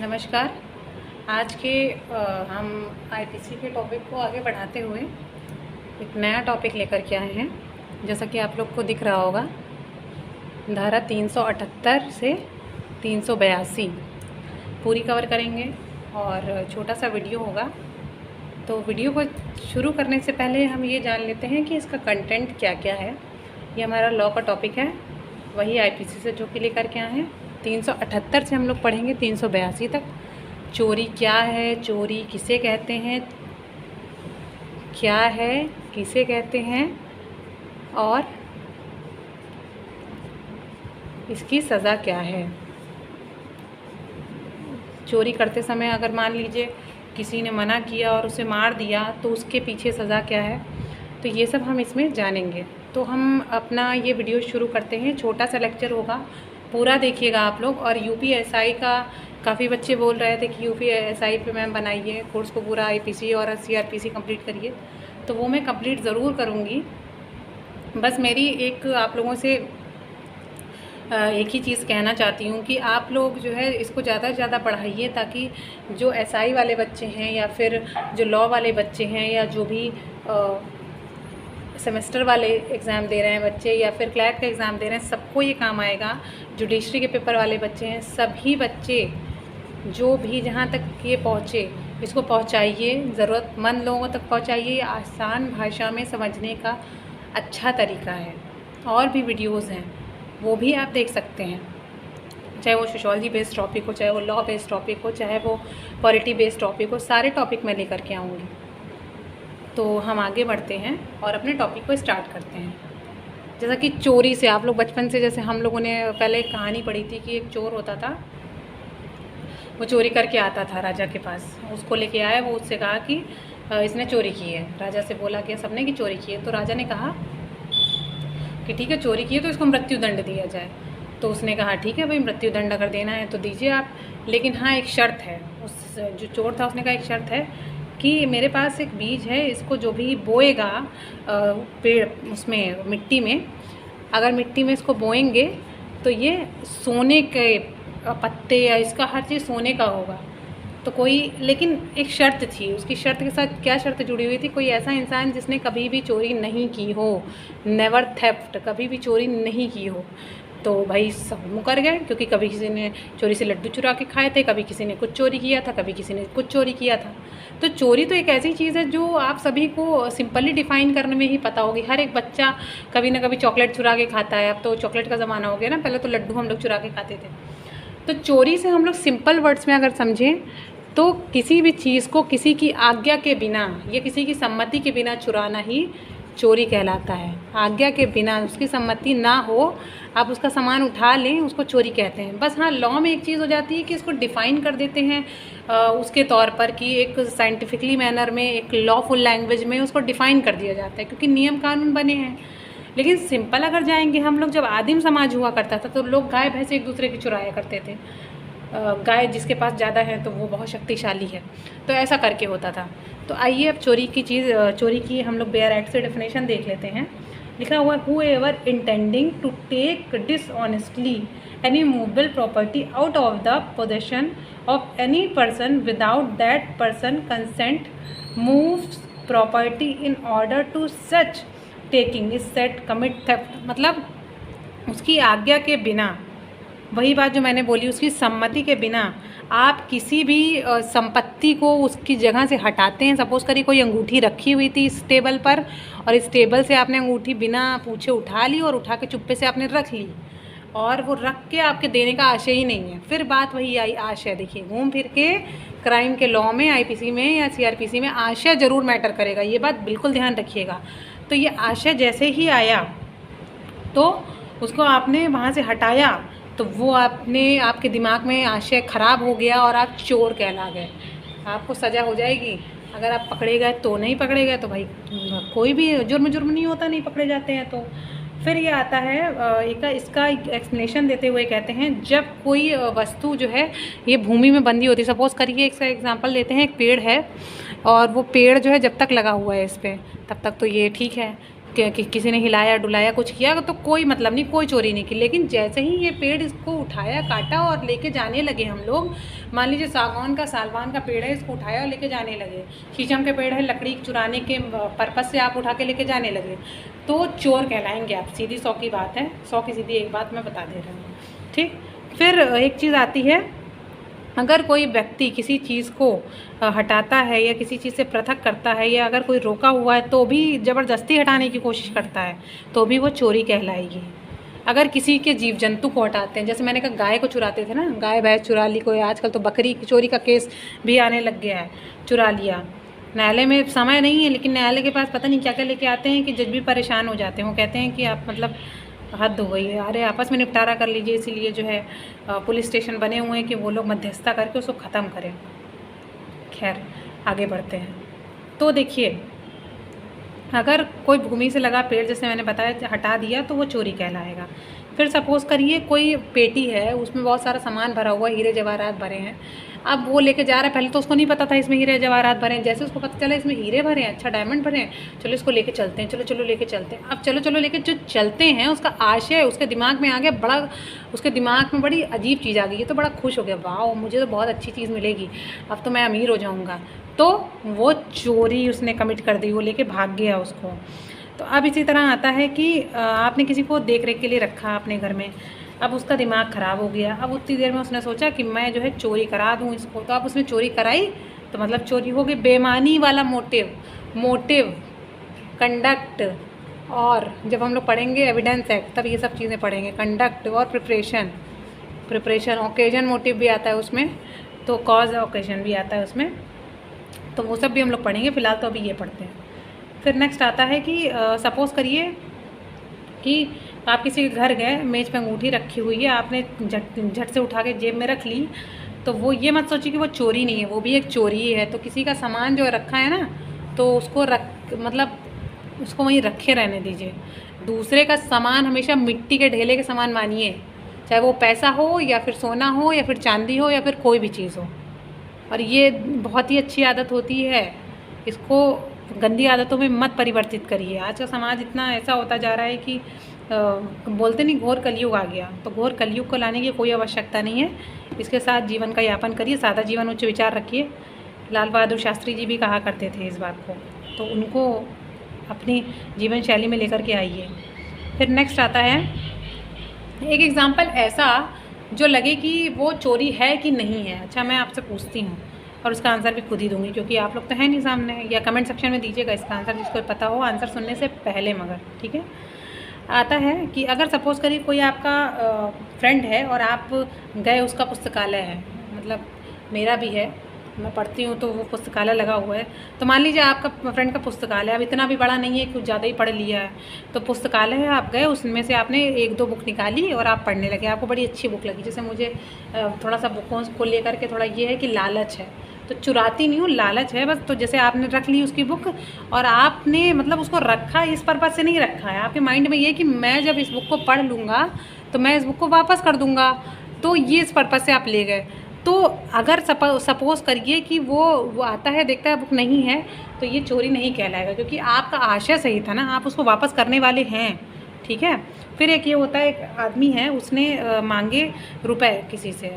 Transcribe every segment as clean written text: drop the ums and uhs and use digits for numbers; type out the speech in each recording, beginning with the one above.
नमस्कार। आज के हम आईपीसी के टॉपिक को आगे बढ़ाते हुए एक नया टॉपिक लेकर के आए हैं। जैसा कि आप लोग को दिख रहा होगा, धारा 378 से 382 पूरी कवर करेंगे और छोटा सा वीडियो होगा। तो वीडियो को शुरू करने से पहले हम ये जान लेते हैं कि इसका कंटेंट क्या क्या है। ये हमारा लॉ का टॉपिक है, वही आईपीसी से जो कि लेकर के आए हैं। 378 से हम लोग पढ़ेंगे 382 तक। चोरी क्या है, चोरी किसे कहते हैं, क्या है, किसे कहते हैं और इसकी सज़ा क्या है। चोरी करते समय अगर मान लीजिए किसी ने मना किया और उसे मार दिया तो उसके पीछे सज़ा क्या है, तो ये सब हम इसमें जानेंगे। तो हम अपना ये वीडियो शुरू करते हैं। छोटा सा लेक्चर होगा, पूरा देखिएगा आप लोग। और यूपीएसआई का काफ़ी बच्चे बोल रहे थे कि यूपीएसआई पे मैम बनाइए कोर्स को पूरा, आईपीसी और सीआरपीसी कंप्लीट करिए। तो वो मैं कंप्लीट ज़रूर करूँगी। बस मेरी एक आप लोगों से एक ही चीज़ कहना चाहती हूँ कि आप लोग जो है इसको ज़्यादा से ज़्यादा पढ़ाइए, ताकि जो एसआई वाले बच्चे हैं या फिर जो लॉ वाले बच्चे हैं या जो भी सेमेस्टर वाले एग्ज़ाम दे रहे हैं बच्चे या फिर क्लैट का एग्ज़ाम दे रहे हैं, सबको ये काम आएगा। जुडिशरी के पेपर वाले बच्चे हैं, सभी बच्चे जो भी जहाँ तक ये पहुँचे इसको पहुँचाइए, ज़रूरतमंद लोगों तक पहुँचाइए। आसान भाषा में समझने का अच्छा तरीका है। और भी वीडियोज़ हैं, वो भी आप देख सकते हैं, चाहे वो सोशोलॉजी बेस्ड टॉपिक हो, चाहे वो लॉ बेस्ड टॉपिक हो, चाहे वो पॉलिटी बेस्ड टॉपिक हो, सारे टॉपिक मैं लेकर के आऊँगी। तो हम आगे बढ़ते हैं और अपने टॉपिक को स्टार्ट करते हैं। जैसा कि चोरी से आप लोग बचपन से, जैसे हम लोगों ने पहले एक कहानी पढ़ी थी कि एक चोर होता था, वो चोरी करके आता था राजा के पास। उसको लेके आया, वो उससे कहा कि इसने चोरी की है। राजा से बोला कि सबने की चोरी की है। तो राजा ने कहा कि ठीक है, चोरी की है तो इसको मृत्यु दंड दिया जाए। तो उसने कहा ठीक है भाई, मृत्यु दंड अगर देना है तो दीजिए आप, लेकिन हाँ एक शर्त है। उस जो चोर था उसने कहा एक शर्त है कि मेरे पास एक बीज है, इसको जो भी बोएगा पेड़ उसमें मिट्टी में, अगर मिट्टी में इसको बोएंगे तो ये सोने के पत्ते या इसका हर चीज़ सोने का होगा। तो कोई, लेकिन एक शर्त थी। उसकी शर्त के साथ क्या शर्त जुड़ी हुई थी, कोई ऐसा इंसान जिसने कभी भी चोरी नहीं की हो, नेवर थेफ्ट, कभी भी चोरी नहीं की हो। तो भाई सब मुकर गए, क्योंकि कभी किसी ने चोरी से लड्डू चुरा के खाए थे, कभी किसी ने कुछ चोरी किया था, कभी किसी ने कुछ चोरी किया था। तो चोरी तो एक ऐसी चीज़ है जो आप सभी को सिंपली डिफ़ाइन करने में ही पता होगी। हर एक बच्चा कभी ना कभी चॉकलेट चुरा के खाता है। अब तो चॉकलेट का ज़माना हो गया ना, पहले तो लड्डू हम लोग चुरा के खाते थे। तो चोरी से हम लोग सिंपल वर्ड्स में अगर समझें तो किसी भी चीज़ को किसी की आज्ञा के बिना या किसी की सम्मति के बिना चुराना ही चोरी कहलाता है। आज्ञा के बिना, उसकी सम्मति ना हो, आप उसका सामान उठा लें, उसको चोरी कहते हैं। बस हाँ, लॉ में एक चीज़ हो जाती है कि इसको डिफ़ाइन कर देते हैं उसके तौर पर कि एक साइंटिफिकली मैनर में, एक लॉफुल लैंग्वेज में उसको डिफ़ाइन कर दिया जाता है, क्योंकि नियम कानून बने हैं। लेकिन सिंपल अगर जाएंगे हम लोग, जब आदिम समाज हुआ करता था तो लोग गाय भैंस एक दूसरे की चुराया करते थे। गाय जिसके पास ज़्यादा है तो वो बहुत शक्तिशाली है, तो ऐसा करके होता था। तो आइए अब चोरी की हम लोग बेयर एक्ट से डेफिनेशन देख लेते हैं। लिखा हुआ, whoever intending to take dishonestly any movable property out of the possession of any person without that person consent moves property in order to such taking is said commit theft। मतलब उसकी आज्ञा के बिना, वही बात जो मैंने बोली, उसकी सम्मति के बिना आप किसी भी संपत्ति को उसकी जगह से हटाते हैं। सपोज़ करिए कोई अंगूठी रखी हुई थी इस टेबल पर, और इस टेबल से आपने अंगूठी बिना पूछे उठा ली और उठा के चुप्पे से आपने रख ली, और वो रख के आपके देने का आशय ही नहीं है। फिर बात वही आई, आशय। देखिए, घूम फिर के क्राइम के लॉ में, आईपीसी में या सीआरपीसी में आशय ज़रूर मैटर करेगा, ये बात बिल्कुल ध्यान रखिएगा। तो ये आशय जैसे ही आया तो उसको आपने वहाँ से हटाया, तो वो आपके दिमाग में आशय ख़राब हो गया और आप चोर कहला गए। आपको सज़ा हो जाएगी। अगर आप पकड़े गए तो, नहीं पकड़े गए तो भाई कोई भी जुर्म नहीं होता, नहीं पकड़े जाते हैं। तो फिर ये आता है इसका एक्सप्लेनेशन देते हुए कहते हैं, जब कोई वस्तु जो है ये भूमि में बंधी होती है। सपोज़ करिए इसका एग्जांपल लेते हैं, एक पेड़ है और वो पेड़ जो है जब तक लगा हुआ है इस पर, तब तक तो ये ठीक है। किसी ने हिलाया डुलाया कुछ किया तो कोई मतलब नहीं, कोई चोरी नहीं की। लेकिन जैसे ही ये पेड़ इसको उठाया, काटा और लेके जाने लगे हम लोग, मान लीजिए सागवान का पेड़ है, इसको उठाया और लेके जाने लगे, शीशम के पेड़ है, लकड़ी चुराने के पर्पज़ से आप उठा के लेके जाने लगे, तो चोर कहलाएंगे आप। सीधी 100 की बात है, 100 की सीधी एक बात मैं बता दे रही हूँ, ठीक। फिर एक चीज़ आती है, अगर कोई व्यक्ति किसी चीज़ को हटाता है या किसी चीज़ से पृथक करता है, या अगर कोई रोका हुआ है तो भी ज़बरदस्ती हटाने की कोशिश करता है, तो भी वो चोरी कहलाएगी। अगर किसी के जीव जंतु को हटाते हैं, जैसे मैंने कहा गाय को चुराते थे ना, गाय भैंस चुरा ली कोई, आजकल तो बकरी की चोरी का केस भी आने लग गया है, चुरा लिया। न्यायालय में समय नहीं है, लेकिन न्यायालय के पास पता नहीं क्या क्या लेके आते हैं कि जज भी परेशान हो जाते हैं। वो कहते हैं कि आप मतलब हद हो गई है, अरे आपस में निपटारा कर लीजिए। इसीलिए जो है पुलिस स्टेशन बने हुए हैं कि वो लोग मध्यस्थता करके उसको ख़त्म करें। खैर आगे बढ़ते हैं। तो देखिए, अगर कोई भूमि से लगा पेड़, जैसे मैंने बताया, हटा दिया तो वो चोरी कहलाएगा। फिर सपोज़ करिए कोई पेटी है, उसमें बहुत सारा सामान भरा हुआ है, हीरे जवाहरात भरे हैं, अब वो लेके जा रहा है। पहले तो उसको नहीं पता था इसमें हीरे जवाहरात भरे हैं, जैसे उसको पता चला इसमें हीरे भरे हैं, अच्छा डायमंड भरे हैं, चलो इसको लेके चलते हैं, चलो लेके चलते हैं। अब चलो लेके जो चलते हैं, उसका आशय उसके दिमाग में आ गया बड़ा, उसके दिमाग में बड़ी अजीब चीज़ आ गई, ये तो बड़ा खुश हो गया, वाह मुझे तो बहुत अच्छी चीज़ मिलेगी, अब तो मैं अमीर हो जाऊँगा। तो वो चोरी उसने कमिट कर दी, वो लेके भाग गया उसको। तो अब इसी तरह आता है कि आपने किसी को देख रेख के लिए रखा अपने घर में, अब उसका दिमाग ख़राब हो गया, अब उतनी देर में उसने सोचा कि मैं जो है चोरी करा दूँ इसको, तो अब उसने चोरी कराई तो मतलब चोरी हो गई। बेईमानी वाला मोटिव, कंडक्ट, और जब हम लोग पढ़ेंगे एविडेंस एक्ट तब ये सब चीज़ें पढ़ेंगे, कंडक्ट और प्रिपरेशन, ओकेजन मोटिव भी आता है उसमें, तो कॉज ओकेजन भी आता है उसमें, तो वो सब भी हम लोग पढ़ेंगे। फ़िलहाल तो अभी ये पढ़ते हैं। फिर नेक्स्ट आता है कि सपोज़ करिए कि आप किसी के घर गए, मेज़ पे अंगूठी रखी हुई है, आपने झट से उठा के जेब में रख ली, तो वो ये मत सोचिए कि वो चोरी नहीं है, वो भी एक चोरी ही है। तो किसी का सामान जो रखा है ना, तो उसको उसको वहीं रखे रहने दीजिए। दूसरे का सामान हमेशा मिट्टी के ढेले के सामान मानिए, चाहे वो पैसा हो या फिर सोना हो या फिर चांदी हो या फिर कोई भी चीज़ हो। और ये बहुत ही अच्छी आदत होती है, इसको गंदी आदतों में मत परिवर्तित करिए। आज का समाज इतना ऐसा होता जा रहा है कि बोलते नहीं घोर कलयुग आ गया, तो घोर कलयुग को लाने की कोई आवश्यकता नहीं है। इसके साथ जीवन का यापन करिए, सादा जीवन उच्च विचार रखिए। लाल बहादुर शास्त्री जी भी कहा करते थे इस बात को, तो उनको अपनी जीवन शैली में लेकर के आइए। फिर नेक्स्ट आता है एक एग्ज़ाम्पल ऐसा जो लगे कि वो चोरी है कि नहीं है। अच्छा, मैं आपसे पूछती हूँ और उसका आंसर भी खुद ही दूंगी, क्योंकि आप लोग तो हैं नहीं सामने, या कमेंट सेक्शन में दीजिएगा इसका आंसर, जिसको पता हो आंसर सुनने से पहले, मगर ठीक है। आता है कि अगर सपोज़ करिए कोई आपका फ्रेंड है और आप गए, उसका पुस्तकालय है, मतलब मेरा भी है, मैं पढ़ती हूँ तो वो पुस्तकालय लगा हुआ है, तो मान लीजिए आपका फ्रेंड का पुस्तकालय अब इतना भी बड़ा नहीं है, कुछ ज़्यादा ही पढ़ लिया है, तो पुस्तकालय है, आप गए, उसमें से आपने 1-2 बुक निकाली और आप पढ़ने लगे, आपको बड़ी अच्छी बुक लगी। जैसे मुझे थोड़ा सा बुकों को लेकर के थोड़ा ये है कि लालच है, तो चुराती नहीं हूँ, लालच है बस। तो जैसे आपने रख ली उसकी बुक और आपने मतलब उसको रखा इस पर्पज़ से नहीं रखा है, आपके माइंड में ये कि मैं जब इस बुक को पढ़ लूँगा तो मैं इस बुक को वापस कर दूँगा, तो ये इस पर्पज़ से आप ले गए। तो अगर सपोज़ करिए कि वो आता है, देखता है बुक नहीं है, तो ये चोरी नहीं कहलाएगा, क्योंकि आपका आशय सही था ना, आप उसको वापस करने वाले हैं, ठीक है। फिर एक ये होता है, एक आदमी है, उसने मांगे रुपए किसी से,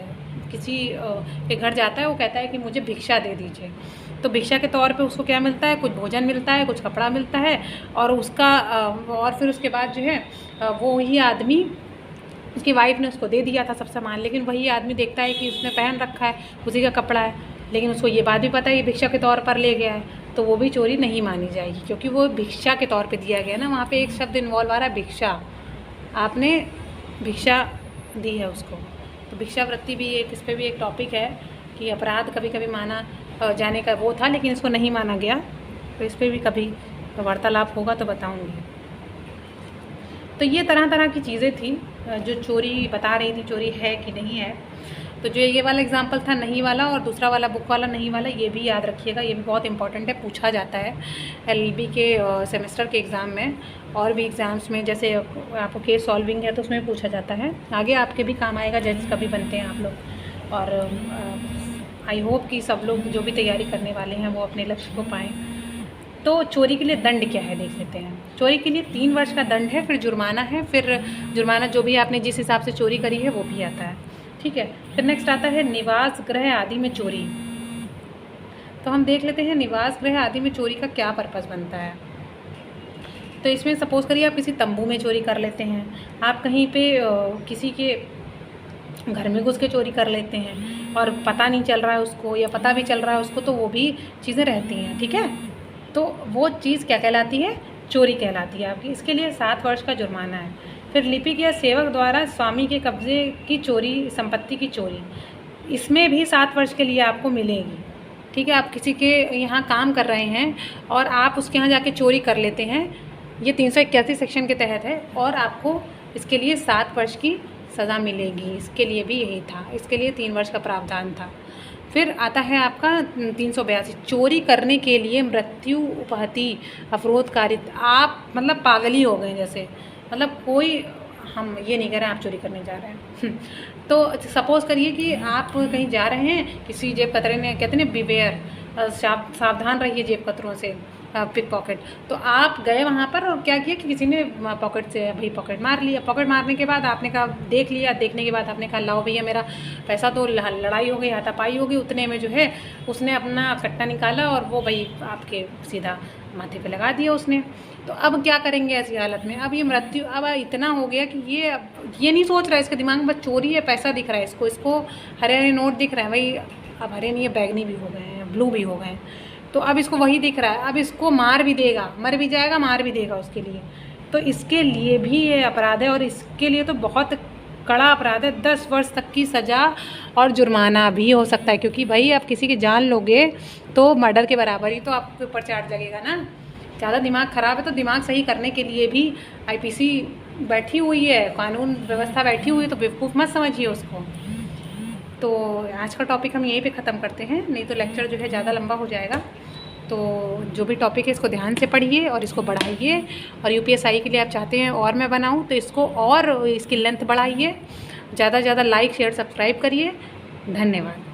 किसी के घर जाता है, वो कहता है कि मुझे भिक्षा दे दीजिए, तो भिक्षा के तौर पे उसको क्या मिलता है, कुछ भोजन मिलता है, कुछ कपड़ा मिलता है, और उसका और फिर उसके बाद जो है वो ही आदमी, उसकी वाइफ ने उसको दे दिया था सब सामान, लेकिन वही आदमी देखता है कि उसने पहन रखा है, उसी का कपड़ा है, लेकिन उसको ये बात भी पता है ये भिक्षा के तौर पर ले गया है, तो वो भी चोरी नहीं मानी जाएगी, क्योंकि वो भिक्षा के तौर पे दिया गया ना, वहाँ पे एक शब्द इन्वॉल्व आ रहा है, भिक्षा, आपने भिक्षा दी है उसको। तो भिक्षावृत्ति भी एक, इस पर भी एक टॉपिक है कि अपराध कभी कभी माना जाने का वो था, लेकिन इसको नहीं माना गया, तो इस पर भी कभी वार्तालाप होगा तो बताऊँगी। तो ये तरह तरह की चीज़ें थी जो चोरी बता रही थी, चोरी है कि नहीं है। तो जो ये वाला एग्जाम्पल था नहीं वाला, और दूसरा वाला बुक वाला नहीं वाला, ये भी याद रखिएगा, ये भी बहुत इंपॉर्टेंट है, पूछा जाता है LLB के सेमेस्टर के एग्ज़ाम में, और भी एग्ज़ाम्स में, जैसे आपको केस सॉल्विंग है तो उसमें भी पूछा जाता है, आगे आपके भी काम आएगा, जज कभी बनते हैं आप लोग। और आई होप कि सब लोग जो भी तैयारी करने वाले हैं वो अपने लक्ष्य को पाएँ। तो चोरी के लिए दंड क्या है देख लेते हैं। चोरी के लिए 3 वर्ष का दंड है, फिर जुर्माना है, फिर जुर्माना जो भी आपने जिस हिसाब से चोरी करी है वो भी आता है, ठीक है। फिर नेक्स्ट आता है निवास गृह आदि में चोरी। तो हम देख लेते हैं निवास गृह आदि में चोरी का क्या पर्पज़ बनता है। तो इसमें सपोज़ करिए आप किसी तंबू में चोरी कर लेते हैं, आप कहीं पे किसी के घर में घुस के चोरी कर लेते हैं और पता नहीं चल रहा है उसको, या पता भी चल रहा है उसको, तो वो भी चीज़ें रहती हैं, ठीक है। तो वो चीज़ क्या कहलाती है, चोरी कहलाती है आपकी। इसके लिए 7 वर्ष का जुर्माना है। फिर लिपिक या सेवक द्वारा स्वामी के कब्जे की चोरी, संपत्ति की चोरी, इसमें भी 7 वर्ष के लिए आपको मिलेगी, ठीक है। आप किसी के यहाँ काम कर रहे हैं और आप उसके यहाँ जाके चोरी कर लेते हैं, ये 381 सेक्शन के तहत है, और आपको इसके लिए 7 वर्ष की सज़ा मिलेगी। इसके लिए भी यही था, इसके लिए 3 वर्ष का प्रावधान था। फिर आता है आपका 382, चोरी करने के लिए मृत्यु उपहति अवरोध कारित। आप मतलब पागल ही हो गए जैसे, मतलब कोई हम ये नहीं कह रहे हैं आप चोरी करने जा रहे हैं तो सपोज़ करिए कि आप कहीं जा रहे हैं, किसी जेब कतरे ने, कहते हैं बिवेयर, सावधान रहिए जेब कतरों से, पिक पॉकेट। तो आप गए वहाँ पर और क्या किया कि किसी ने पॉकेट से भाई पॉकेट मार लिया। पॉकेट मारने के बाद आपने कहा, देख लिया, देखने के बाद आपने कहा लाओ भैया मेरा पैसा, तो लड़ाई हो गई, हाथापाई हो गई। उतने में जो है उसने अपना कट्टा निकाला और वो भाई आपके सीधा माथे पे लगा दिया उसने। तो अब क्या करेंगे ऐसी हालत में, अब ये मृत्यु, अब इतना हो गया कि ये नहीं सोच रहा है, इसके दिमाग में बस चोरी है, पैसा दिख रहा है इसको हरे हरे नोट दिख रहा है भाई, अब हरे नहीं है, बैगनी भी हो गए हैं, ब्लू भी हो गए हैं, तो अब इसको वही दिख रहा है। अब इसको मार भी देगा, मर भी जाएगा, मार भी देगा उसके लिए। तो इसके लिए भी ये अपराध है, और इसके लिए तो बहुत कड़ा अपराध है, 10 वर्ष तक की सज़ा और जुर्माना भी हो सकता है। क्योंकि भाई आप किसी की जान लोगे तो मर्डर के बराबर ही तो आपके ऊपर चार्ज लगेगा ना। ज़्यादा दिमाग ख़राब है तो दिमाग सही करने के लिए भी IPC बैठी हुई है, कानून व्यवस्था बैठी हुई है, तो बेवकूफ़ मत समझिए उसको। तो आज का टॉपिक हम यहीं पे ख़त्म करते हैं, नहीं तो लेक्चर जो है ज़्यादा लंबा हो जाएगा। तो जो भी टॉपिक है इसको ध्यान से पढ़िए और इसको बढ़ाइए, और UPSI के लिए आप चाहते हैं और मैं बनाऊं तो इसको और इसकी लेंथ बढ़ाइए, ज़्यादा से ज़्यादा लाइक शेयर सब्सक्राइब करिए। धन्यवाद।